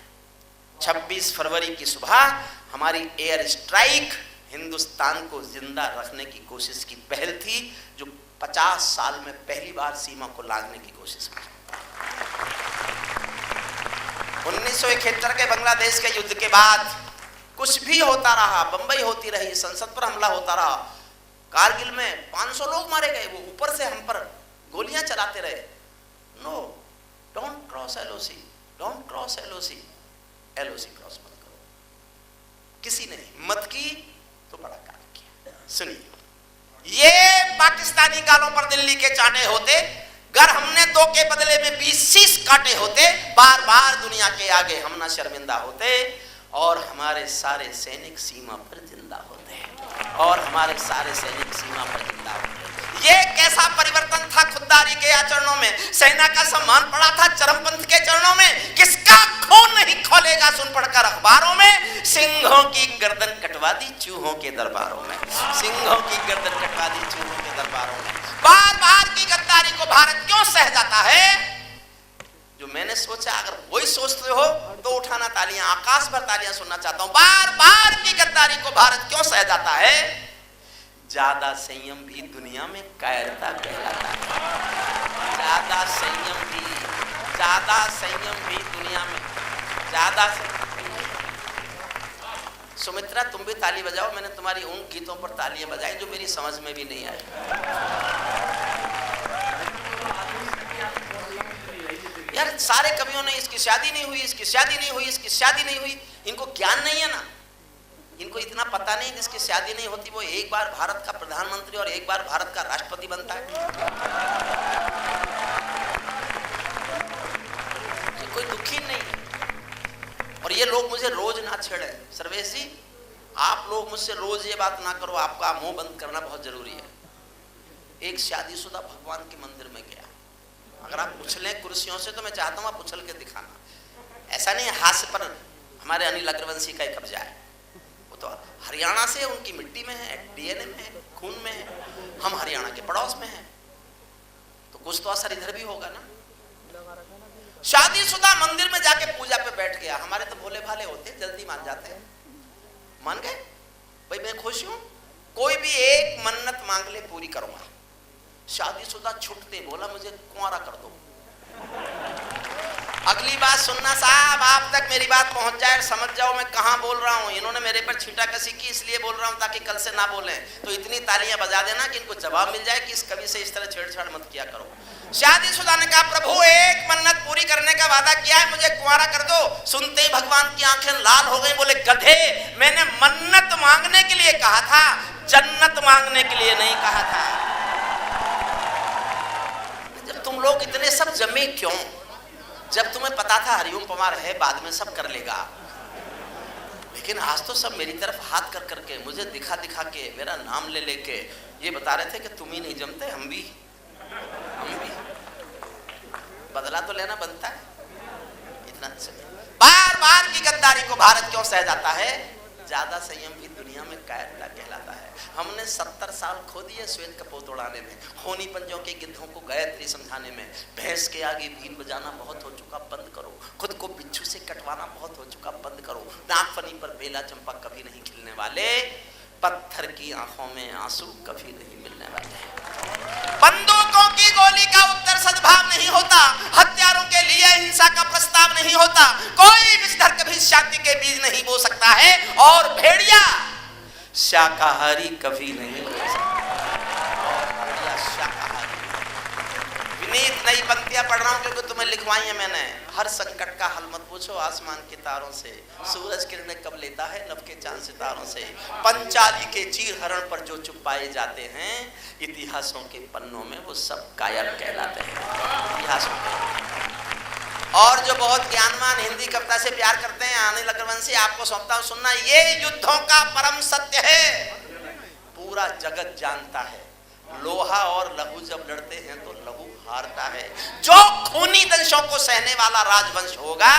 26 फरवरी की सुबह हमारी एयर स्ट्राइक हिंदुस्तान को जिंदा रखने की कोशिश की पहल थी, जो 50 साल में पहली बार सीमा को लांघने की कोशिश की। 1971 के बांग्लादेश के युद्ध के बाद कुछ भी होता रहा, बंबई होती रही, संसद पर हमला होता रहा, कारगिल में 500 लोग मारे गए, वो ऊपर से हम पर गोलियां चलाते रहे। No, don't cross LOC, don't cross LOC, LOC cross मत करो। किसी ने हिम्मत की तो बड़ा काम किया। सुनिए, ये पाकिस्तानी गालों पर दिल्ली के चांटे होते, अगर हमने 2 के बदले में 20 काटे होते, बार बार दुनिया के आगे हम ना शर्मिंदा होते, और हमारे सारे सैनिक सीमा पर जिंदा होते, और हमारे सारे सैनिक सीमा पर जिंदा होते। ये कैसा परिवर्तन था खुददारी के आचरणों में। सेना का सम्मान पड़ा था चरमपंथ के चरणों में। किसका खून नहीं खोलेगा सुन पढ़कर अखबारों में। सिंहों की गर्दन कटवा दी चूहों के दरबारों में, सिंहों की गर्दन कटवा दी चूहों के दरबारों में। बार बार की गद्दारी को भारत क्यों सह जाता है? जो मैंने सोचा, अगर वही सोचते हो तो उठाना तालियां, आकाश भर तालियां सुनना चाहता हूं। बार बार की गद्दारी को भारत क्यों सह जाता है? ज्यादा संयम भी दुनिया में कायरता कहलाता है। ज्यादा संयम भी दुनिया में ज्यादा। सुमित्रा, तुम भी ताली बजाओ। मैंने तुम्हारी उन गीतों पर तालियां बजाई जो मेरी समझ में भी नहीं आई। यार, सारे कवियों ने इसकी शादी नहीं हुई, इसकी शादी नहीं हुई, इसकी शादी नहीं हुई। इनको ज्ञान नहीं है ना, इनको इतना पता नहीं जिसकी शादी नहीं होती वो एक बार भारत का प्रधानमंत्री और एक बार भारत का राष्ट्रपति बनता है। ये कोई दुखी नहीं है। और ये लोग मुझे रोज ना छेड़े। सर्वेश जी, आप लोग मुझसे रोज ये बात ना करो, आपका मुंह बंद करना बहुत जरूरी है। एक शादीशुदा भगवान के मंदिर में गया। अगर आप उछलें कुर्सियों से तो मैं चाहता हूं आप उछल के दिखाना। ऐसा नहीं हास्य पर हमारे अनिल अग्रवंशी का कब्जा है। वो तो हरियाणा से, उनकी मिट्टी में है, डीएनए में है, खून में है। हम हरियाणा के पड़ोस में हैं, तो कुछ तो असर इधर भी होगा ना। शादीशुदा मंदिर में जाके पूजा पे बैठ गया। हमारे तो भोले भाले होते, जल्दी मान जाते हैं। मान गए भाई, मैं खुश हूं, कोई भी एक मन्नत मांग ले पूरी करूंगा। शादीशुदा छुटते बोला मुझे कुंवारा कर दो। अगली बात सुनना साहब, आप तक मेरी बात पहुंच जाए, समझ जाओ मैं कहां बोल रहा हूं। इन्होंने मेरे पर छींटाकशी की, इसलिए बोल रहा हूं ताकि कल से ना बोलें। तो इतनी तालियां बजा देना कि इनको जवाब मिल जाए कि इस कवि से इस तरह छेड़छाड़ मत किया करो। शादीशुदा ने कहा, प्रभु एक मन्नत पूरी करने का वादा किया है, मुझे कुंवारा कर दो। सुनते ही भगवान की आंखें लाल हो गई। बोले, गधे, मैंने मन्नत मांगने के लिए कहा था, जन्नत मांगने के लिए नहीं कहा था। जब तुम लोग इतने सब जमे क्यों? जब तुम्हें पता था हरिओम पवार है, बाद में सब कर लेगा। लेकिन आज तो सब मेरी तरफ हाथ कर करके, मुझे दिखा दिखा के, मेरा नाम ले लेके ये बता रहे थे कि तुम ही नहीं जमते, हम भी। बदला तो लेना बनता है। इतना बार बार की गद्दारी को भारत क्यों सह जाता है? ज्यादा संयम भी दुनिया में कायरता कहलाता है। हमने 70 साल खो दिए श्वेत कपोत उड़ाने में, होनी पंजों के गिद्धों को गायत्री समझाने में। भैंस के आगे बीन बजाना बहुत हो चुका, बंद करो। खुद को बिच्छू से कटवाना बहुत हो चुका, बंद करो। नागफनी पर बेला चंपा कभी नहीं खिलने वाले, पत्थर की आंखों में आंसू कभी नहीं मिलने वाले। बंदूकों की गोली का उत्तर सद्भाव नहीं होता, हथियारों के लिए हिंसा का प्रस्ताव नहीं होता। कोई विषधर कभी शांति के बीज नहीं बो सकता है, और भेड़िया शाकाहारी कभी नहीं हो सकता। विनीत नई पंक्तियां पढ़ रहा हूं क्योंकि तुम्हें लिखवाई है मैंने। हर संकट का हल मत पूछो आसमान के तारों से, सूरज किरणें कब लेता है नभ के चांद सितारों से। पंचाली के चीर हरण पर जो चुप पाए जाते हैं, इतिहासों के पन्नों में वो सब कायर कहलाते हैं। इतिहासों के और जो बहुत ज्ञानवान हिंदी कविता से प्यार करते हैं, अनिल अग्रवंशी, आपको सौंपता हूं सुनना। ये युद्धों का परम सत्य है, पूरा जगत जानता है। लोहा और लहू जब लड़ते हैं तो लहू हारता है। जो खूनी दंशों को सहने वाला राजवंश होगा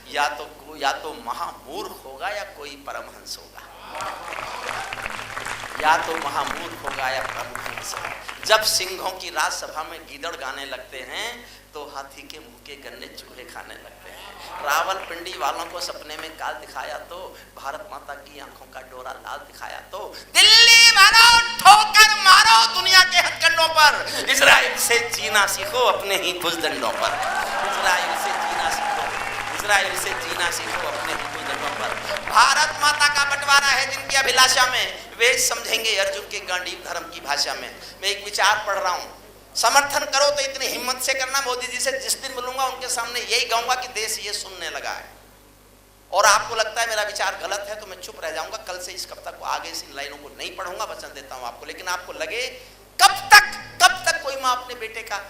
या तो महामूर्ख होगा या कोई परमहंस होगा, या तो महामूर्ख होगा या परमहंस होगा। जब सिंहों की राजसभा में गीदड़ गाने लगते हैं तो हाथी के मुंह के गन्ने चूहे खाने लगते हैं। रावलपिंडी वालों को सपने में काल दिखाया तो, भारत माता की आंखों का डोरा लाल दिखाया तो, दिल्ली वालों ठोकर मारो दुनिया के हथकंडों पर, इजराइल से जीना सीखो अपने ही भुजदंडों पर। इजराइल से जीना सीखो, इजराइल से जीना सीखो अपने ही भुजदंडों पर। भारत माता का बंटवारा है जिनकी अभिलाषा में, वे समझेंगे अर्जुन के गांडीव धर्म की भाषा में। मैं एक विचार पढ़ रहा हूं, समर्थन करो तो इतनी हिम्मत से करना। मोदी जी से जिस दिन मिलूंगा उनके सामने यही कहूंगा कि देश ये सुनने लगा है, और आपको लगता है मेरा विचार गलत है तो मैं चुप रह जाऊंगा। कल से इस कविता को आगे से इन लाइनों को नहीं पढ़ूंगा, वचन देता हूं आपको। लेकिन आपको लगे कब तक कोई माँ अपने बेटे का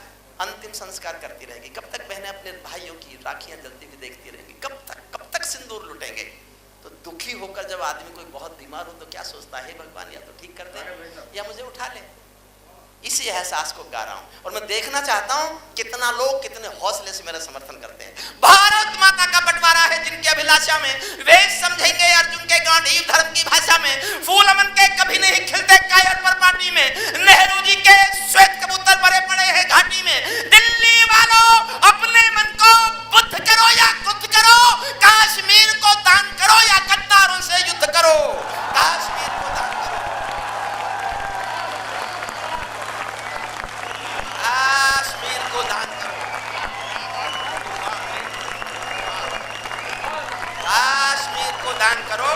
अंतिम संस्कार करती रहेगी? कब तक बहनें अपने भाइयों की राखियां जलती हुई देखती रहेंगी? कब तक सिंदूर लुटेंगे? तो दुखी होकर जब आदमी कोई बहुत बीमार हो तो क्या सोचता है, भगवान या तो ठीक कर दे या मुझे उठा ले। इसी एहसास को गा रहा हूं, और मैं देखना चाहता हूं कितना लोग कितने हौसले से मेरा समर्थन करते हैं। भारत माता का बंटवारा है जिनकी अभिलाषा में, वे समझेंगे अर्जुन के गांडीव धर्म की भाषा में। फूल अमन के कभी नहीं खिलते कायर पर पार्टी में, नेहरू जी के श्वेत कबूतर भरे पड़े हैं घाटी में। दिल्ली वालों अपने मन को बुद्ध करो या खुद करो, कश्मीर को दान करो या गद्दारों से युद्ध करो। कश्मीर को दान करो, कश्मीर को दान करो, कश्मीर को दान करो।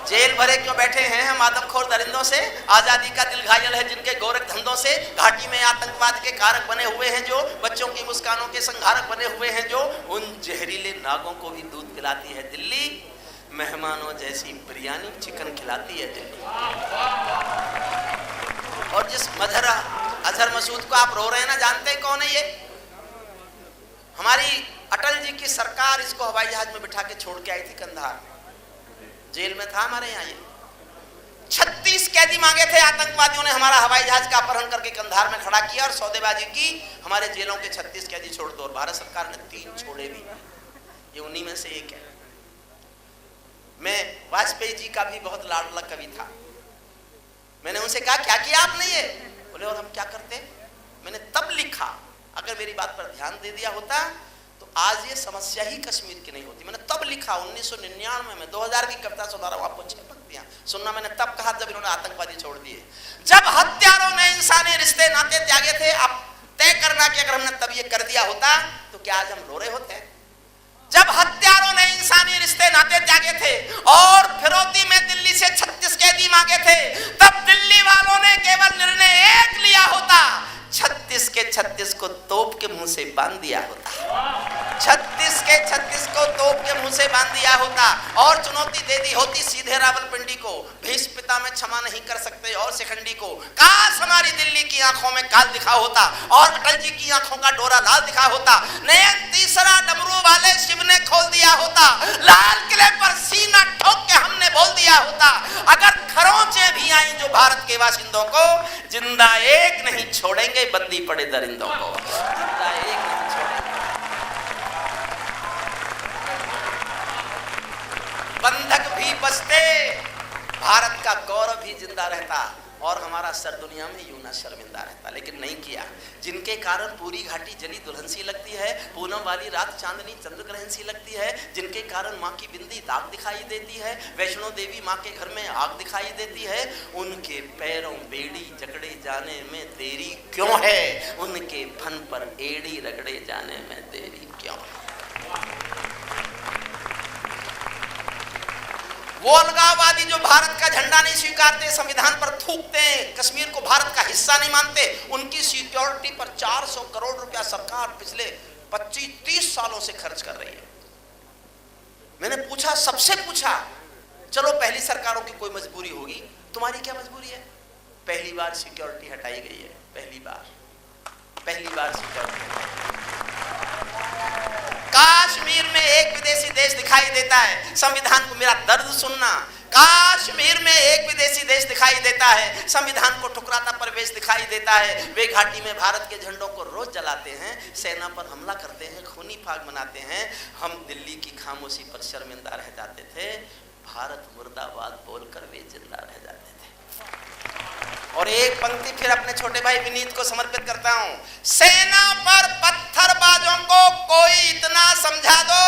जेल भरे क्यों बैठे हैं हम आदमखोर दरिंदों से, आजादी का दिल घायल है जिनके गोरख धंधों से। घाटी में आतंकवाद के कारक बने हुए हैं जो, बच्चों की मुस्कानों के संहारक बने हुए हैं जो, उन जहरीले नागों को भी दूध पिलाती है दिल्ली, मेहमानों जैसी बिरयानी चिकन खिलाती है दिल्ली। और जिस अजहर मसूद को आप रो रहे हैं ना, जानते हैं कौन है ये? हमारी अटल जी की सरकार इसको हवाई जहाज में बिठा के छोड़ के आई थी कंधार, जेल में था हमारे यहाँ ये। 36 कैदी मांगे थे आतंकवादियों ने, हमारा हवाई जहाज का अपहरण करके कंधार में खड़ा किया और सौदेबाजी की। हमारे जेलों के 36 कैदी छोड़ दो, और भारत सरकार ने 3 छोड़े भी, ये उन्हीं में से एक है। मैं वाजपेयी जी का भी बहुत लाडला कवि था। मैंने उनसे कहा क्या किया आपने ये? बोले और हम क्या करते? मैंने तब लिखा, अगर मेरी बात पर ध्यान दे दिया होता तो आज ये समस्या ही कश्मीर की नहीं होती। मैंने तब लिखा 1999 में, 2000 की कविता सुना रहा हूं आपको, 6 पंक्तियां सुनना। मैंने तब कहा जब इन्होंने आतंकवादी छोड़ दिए, जब हत्यारों ने इंसानी रिश्ते नाते त्यागे थे। अब तय करना कि अगर हमने तब ये कर दिया होता तो क्या आज हम रो रहे होते? जब हत्यारों ने इंसानी रिश्ते नाते त्यागे थे और फिरौती में दिल्ली से 36 कैदी मांगे थे, तब दिल्ली वालों ने केवल निर्णय एक लिया होता, 36 के 36 को तोप के मुंह से बांध दिया होता, 36 के 36 को तोप के मुंह से बांध दिया होता, और चुनौती दे दी होती सीधे रावलपिंडी को। भीष्म पिता में क्षमा नहीं कर सकते और शिखंडी को, काश हमारी दिल्ली की आंखों में काल दिखा होता और अटल जी की आंखों का डोरा लाल दिखा होता। नयन तीसरा डमरू वाले शिव ने खोल दिया होता, लाल किले पर सीना ठोक के हमने बोल दिया होता, अगर खरोंचे भी आई जो भारत के बाशिंदों को, जिंदा एक नहीं छोड़ेंगे बंदी पड़े दरिंदों को, जिंदा एक नहीं छोड़ेंगे। बंधक भी बचते, भारत का गौरव भी जिंदा रहता, और हमारा सर दुनिया में यूं ना शर्मिंदा रहता। लेकिन नहीं किया, जिनके कारण पूरी घाटी जली दुल्हन सी लगती है, पूनम वाली रात चांदनी चंद्र ग्रहण सी लगती है, जिनके कारण माँ की बिंदी दाग दिखाई देती है, वैष्णो देवी माँ के घर में आग दिखाई देती है, उनके पैरों बेड़ी जकड़े जाने में देरी क्यों है, उनके फन पर एड़ी रगड़े जाने में देरी क्यों है। वो अलगाववादी जो भारत का झंडा नहीं स्वीकारते, संविधान पर थूकते हैं, कश्मीर को भारत का हिस्सा नहीं मानते, उनकी सिक्योरिटी पर 400 करोड़ रुपया सरकार पिछले 25-30 सालों से खर्च कर रही है। मैंने पूछा, सबसे पूछा, चलो पहली सरकारों की कोई मजबूरी होगी, तुम्हारी क्या मजबूरी है? पहली बार सिक्योरिटी हटाई गई है, पहली बार सिक्योरिटी। कश्मीर में एक विदेशी देश दिखाई देता है, संविधान को मेरा दर्द सुनना, कश्मीर में एक विदेशी देश दिखाई देता है, संविधान को ठुकराता परिवेश दिखाई देता है। वे घाटी में भारत के झंडों को रोज जलाते हैं, सेना पर हमला करते हैं, खूनी फाग मनाते हैं। हम दिल्ली की खामोशी पर शर्मिंदा रह जाते थे, भारत मुर्दाबाद बोलकर वे जिंदा रह जाते थे। और एक पंक्ति फिर अपने छोटे भाई विनीत को समर्पित करता हूं, सेना पर पत्थरबाजों को कोई इतना समझा दो,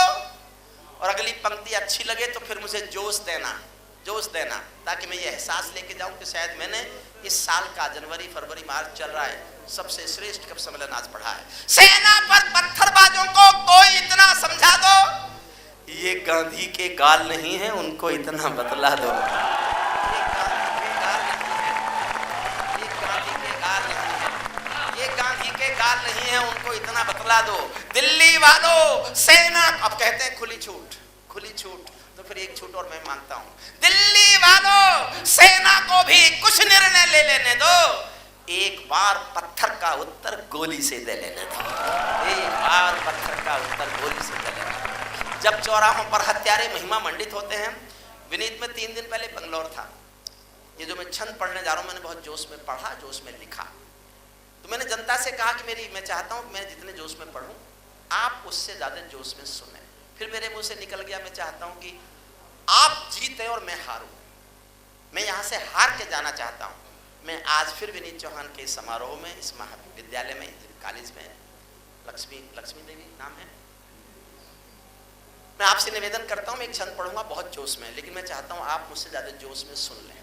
और अगली पंक्ति अच्छी लगे तो फिर मुझे जोश देना, ताकि मैं ये एहसास लेके जाऊं कि शायद मैंने इस साल का जनवरी फरवरी मार्च चल रहा है सबसे श्रेष्ठ कवि सम्मेलन आज पढ़ा है। सेना पर पत्थरबाजों को कोई इतना समझा दो, ये गांधी के गाल नहीं है, उनको इतना बतला दो। ये गांधी के गाल नहीं है, उनको इतना बतला दो। दिल्ली वालों, सेना, अब कहते हैं खुली छूट, तो फिर एक छूट और मैं मांगता हूं, दिल्ली वालों, सेना को भी कुछ निर्णय ले लेने दो, एक बार पत्थर का उत्तर गोली से दे लेने दो, एक बार पत्थर का उत्तर गोली से दे लेने दो। जब चौराहों पर हत्यारे महिमा मंडित होते हैं, विनीत में 3 दिन पहले बंगलौर था, ये जो मैं छंद पढ़ने जा रहा हूं मैंने बहुत जोश में पढ़ा, जोश में लिखा। तो मैंने जनता से कहा कि मैं चाहता हूं कि मैं जितने जोश में पढ़ूं आप उससे ज्यादा जोश में सुने। फिर मेरे मुंह से निकल गया, मैं चाहता हूं कि आप जीते और मैं हारूं, मैं यहां से हार के जाना चाहता हूं। मैं आज फिर विनीत चौहान के समारोह में, इस महाविद्यालय में, कॉलेज में, लक्ष्मी देवी नाम है, मैं आपसे निवेदन करता हूं, मैं एक छंद पढ़ूंगा बहुत जोश में, लेकिन मैं चाहता हूं आप मुझसे ज्यादा जोश में सुन लें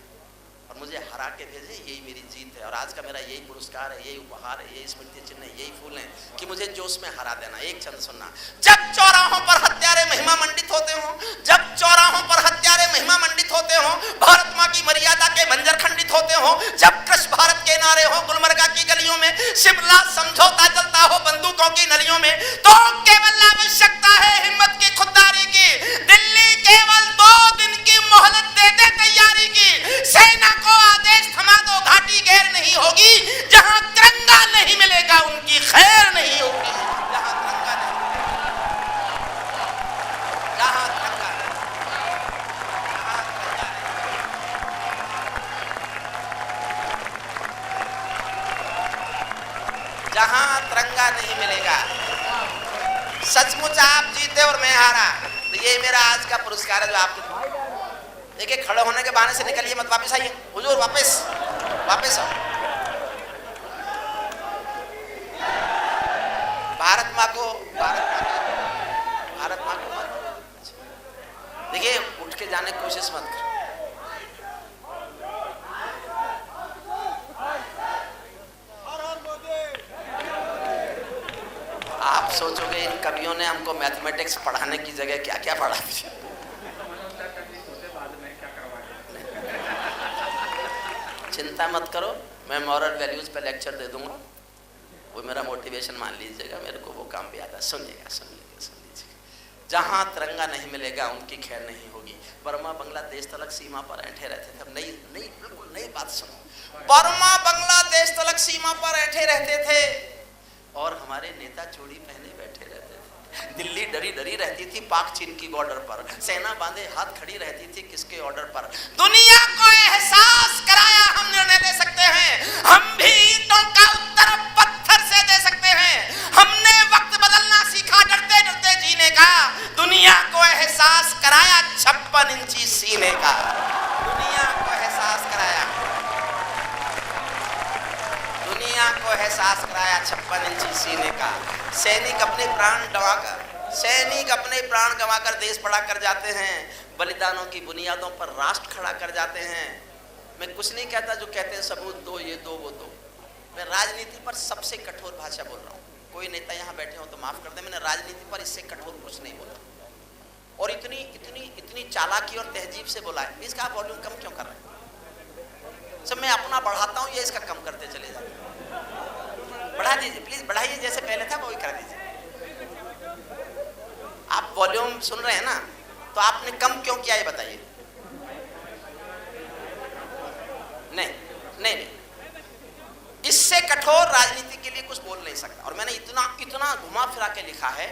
और मुझे हरा के भेजें, यही मेरी जीत है। और आज का मेरा यही पुरस्कार है, यही उपहार है, यही स्मृति चिन्ह है, यही फूल है कि मुझे जोश में हरा देना। एक छंद सुनना, जब चौराहों पर हत्यारे महिमा मंडित होते हो, जब चौराहों पर हत्यारे महिमा मंडित होते हो, भारत मां की मर्यादा के बंजर खंडित होते हो, जब कृष भारत के नारे हो गुलमर्गा की गलियों में, शिमला समझौता चलता हो बंदूकों की नलियों में, तो केवल आवश्यकता है हिम्मत की, खुददारी की। दिल्ली केवल 2 दिन की मोहलत दे दे तैयारी की, सेना को आदेश थमा दो, घाटी गैर नहीं होगी, जहां तिरंगा नहीं मिलेगा उनकी खैर नहीं होगी। जहां तिरंगा नहीं मिलेगा, सचमुच आप जीते और मैं हारा, तो ये मेरा आज का पुरस्कार है जो आपके देखिए। खड़े होने के बहाने से निकलिए मत, वापस आइए हुजूर, वापस आओ। भारत माँ को देखिए, उठ के जाने की कोशिश मत करो। आप सोचोगे इन कवियों ने हमको मैथमेटिक्स पढ़ाने की जगह क्या क्या पढ़ा दिया। चिंता मत करो, मैं मॉरल वैल्यूज पे लेक्चर दे दूंगा, वो मेरा मोटिवेशन मान लीजिएगा, मेरे को वो काम भी आता है। सुन लीजिएगा। जहां तिरंगा नहीं मिलेगा उनकी खैर नहीं होगी। बर्मा बांग्लादेश तलक सीमा पर ऐंठे रहते थे। अब बिल्कुल नई बात सुनो। बर्मा बांग्लादेश तलक सीमा पर ऐंठे रहते थे और हमारे नेता चूड़ी पहने बैठे रहते थे। दिल्ली डरी रहती थी पाक चीन की बॉर्डर पर, सेना बांधे हाथ खड़ी रहती थी किसके ऑर्डर पर। दुनिया को एहसास कराया हम निर्णय ले सकते हैं, हम भी ईंटों का उत्तर पत्थर से दे सकते हैं। हमने वक्त बदलना सीखा डरते डरते जीने का। दुनिया को एहसास कराया 56 इंची सीने का। दुनिया को एहसास कराया 56 इंची सीने का। सैनिक अपने प्राण गंवाकर देश बड़ा कर जाते हैं, बलिदानों की बुनियादों पर राष्ट्र खड़ा कर जाते हैं। मैं कुछ नहीं कहता जो कहते हैं सबूत दो, ये दो वो दो। मैं राजनीति पर सबसे कठोर भाषा बोल रहा हूँ। कोई नेता यहाँ बैठे हो तो माफ कर दे, मैंने राजनीति पर इससे कठोर कुछ नहीं बोला। और इतनी चालाकी और तहजीब से बोला है। इसका आप वॉल्यूम कम क्यों कर रहे हैं? सब मैं अपना बढ़ाता हूँ, ये इसका कम करते चले जाते। बढ़ा दीजिए प्लीज, बढ़ाइए, जैसे पहले था वही कर दीजिए। आप वॉल्यूम सुन रहे हैं ना, तो आपने कम क्यों किया ये बताइए। नहीं, इससे कठोर राजनीति के लिए कुछ बोल नहीं सकता। और मैंने इतना घुमा फिरा के लिखा है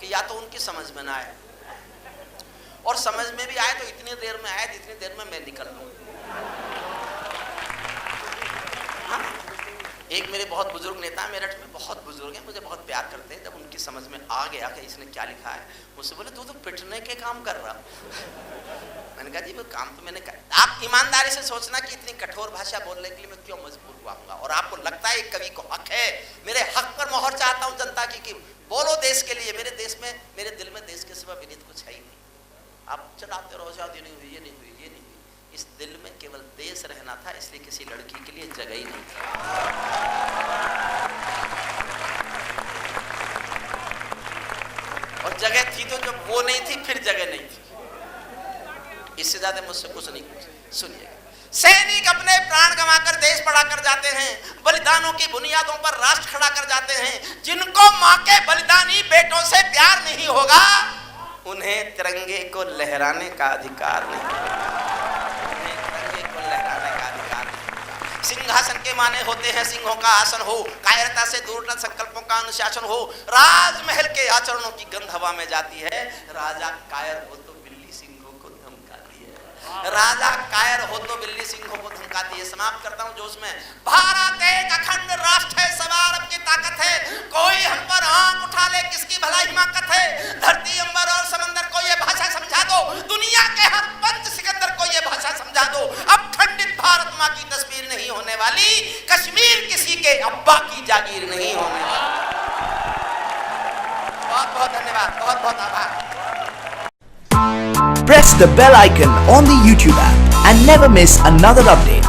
कि या तो उनकी समझ में ना आए। और समझ में भी आए तो इतनी देर में आए जितनी देर में मैं निकल लूं। हाँ? एक मेरे बहुत बुजुर्ग नेता मेरठ में, बहुत बुजुर्ग हैं, मुझे बहुत प्यार करते हैं। जब उनकी समझ में आ गया कि इसने क्या लिखा है, मुझसे बोले तू तो पिटने के काम कर रहा। मैंने कहा जी वो काम तो मैंने कर। आप ईमानदारी से सोचना कि इतनी कठोर भाषा बोलने के लिए मैं क्यों मजबूर हुआ हूँ। और आपको लगता है कवि को हक है, मेरे हक पर मोहर चाहता हूँ जनता की कि बोलो देश के लिए। मेरे देश में, मेरे दिल में देश के सिवा विनीत कुछ है ही नहीं। आप चलाते रहो, शादी नहीं हुई, ये नहीं हुई, ये नहीं हुई। इस दिल में केवल देश रहना था, इसलिए किसी लड़की के लिए जगह ही नहीं थी। और जगह थी तो जब वो नहीं थी फिर जगह नहीं थी। इससे ज्यादा मुझसे कुछ नहीं कुछ। सुनिए, सैनिक अपने प्राण गंवाकर देश बढ़ाकर जाते हैं, बलिदानों की बुनियादों पर राष्ट्र खड़ा कर जाते हैं। जिनको मां के बलिदानी बेटों से प्यार नहीं होगा, उन्हें तिरंगे को लहराने का अधिकार नहीं। उन्हें तिरंगे को लहराने का अधिकार नहीं। सिंहासन के माने होते हैं सिंहों का आसन हो, कायरता से दूर न संकल्पों का अनुशासन हो। राजमहल के आचरणों की गंध हवा में जाती है। राजा कायर हो तो राजा कायर हो तो बिल्ली सिंहों को धमकाती है। समाप्त करता हूं जोश में। भारत एक अखंड राष्ट्र है, सवार की ताकत है। कोई हम पर आंख उठा ले किसकी भला हिमाकत है। धरती अंबर और समंदर को ये भाषा समझा दो, दुनिया के हर पंच सिकंदर को ये भाषा समझा दो। अब खंडित भारत माँ की तस्वीर नहीं होने वाली, कश्मीर किसी के अब्बा की जागीर नहीं होने वाली। बहुत बहुत धन्यवाद, बहुत बहुत आभार। Press the bell icon on the YouTube app and never miss another update.